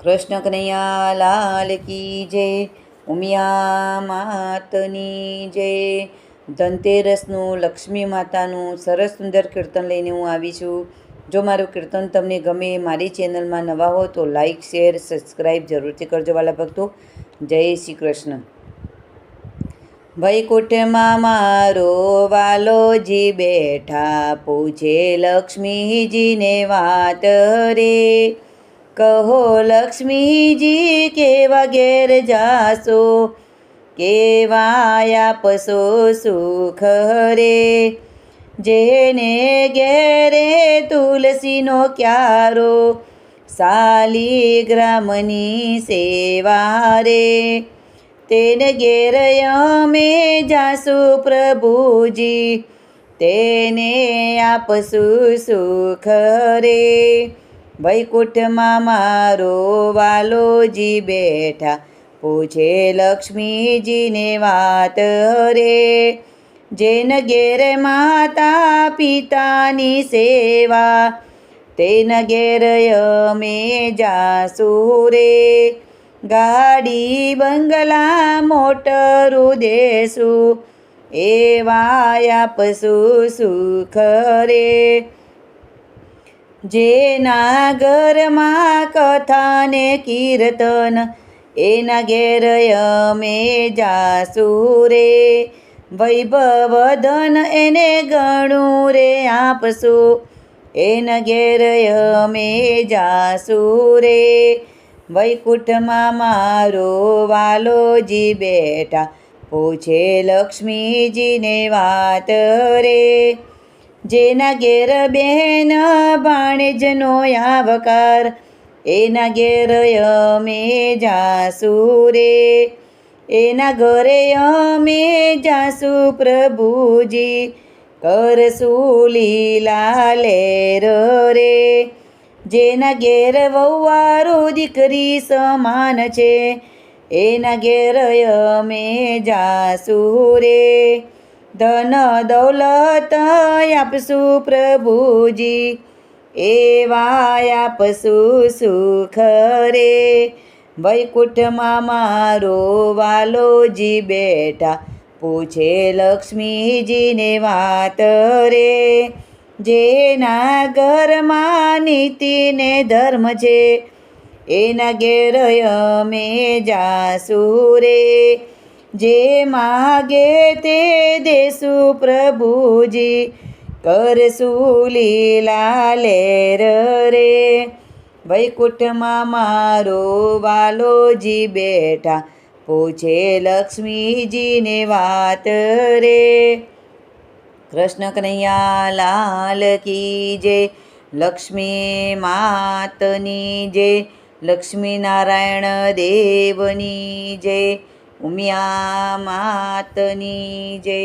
કૃષ્ણ કનૈયા લાલ કી જય, ઉમિયા માતની જય। ધનતેરસનું લક્ષ્મી માતાનું સરસ સુંદર કીર્તન લઈને હું આવી છું। જો મારું કીર્તન તમને ગમે, મારી ચેનલમાં નવા હો તો લાઈક, શેર, સબસ્ક્રાઈબ જરૂરથી કરજો વાલા ભક્તો। જય શ્રી કૃષ્ણ। વૈકુંઠમાં મારો વાલોજી બેઠા, પૂછે લક્ષ્મીજીને વાત રે। કહો લક્ષ્મીજી કેવા ઘેર જાશો, કેવા આપશો સુખ રે। જેને ઘેરે તુલસીનો ક્યારો, શાલિગ્રામની સેવા રે। તેને ઘેર અમે જાશું પ્રભુજી, તેને આપશું સુખ રે। વૈકુંઠમાં મારો વાલોજી બેઠા, પૂછે લક્ષ્મીજીને વાત રે। જેન ઘેર માતા પિતાની સેવા, તેના ઘેર અમે જાશું રે। ગાડી બંગલા મોટરું દેશું, એવા આપશું સુખ રે। જેના ઘરમાં કથા ને કીર્તન, એના ઘેર અમે જાશું રે। વૈભવ ધન એને ઘણું રે આપશું, એના ઘેર અમે જાશું રે। વૈકુંઠમાં મારો વાલોજી બેઠા, પૂછે લક્ષ્મીજીને વાત રે। જેના ઘેર બહેન ભાણેજનો આવકાર, એના ઘેર અમે જાશું રે। એના ઘરે અમે જાશું પ્રભુજી, કરશું લીલા લેર રે। જેના ઘેર વહુવારો દીકરી સમાન છે, એના ઘેર અમે જાશું રે। ધન દૌલત આપશું પ્રભુજી, એવા આપશું સુખ રે। વૈકુંઠમાં મારો વાલોજી બેઠા, પૂછે લક્ષ્મીજીને વાત રે। જેના ઘરમાં નીતિ ને ધર્મ છે, એના ઘેર અમે જાશું રે। જે માગે તે દેશું પ્રભુજી, કરશું લીલા લેર રે। વૈકુંઠમાં મારો વાલોજી બેઠા, પૂછે લક્ષ્મીજીને વાત રે। કૃષ્ણ કનૈયા લાલ કી જય, લક્ષ્મી માતની જય, લક્ષ્મી નારાયણ દેવની જય, ઉમિયા માતની જય।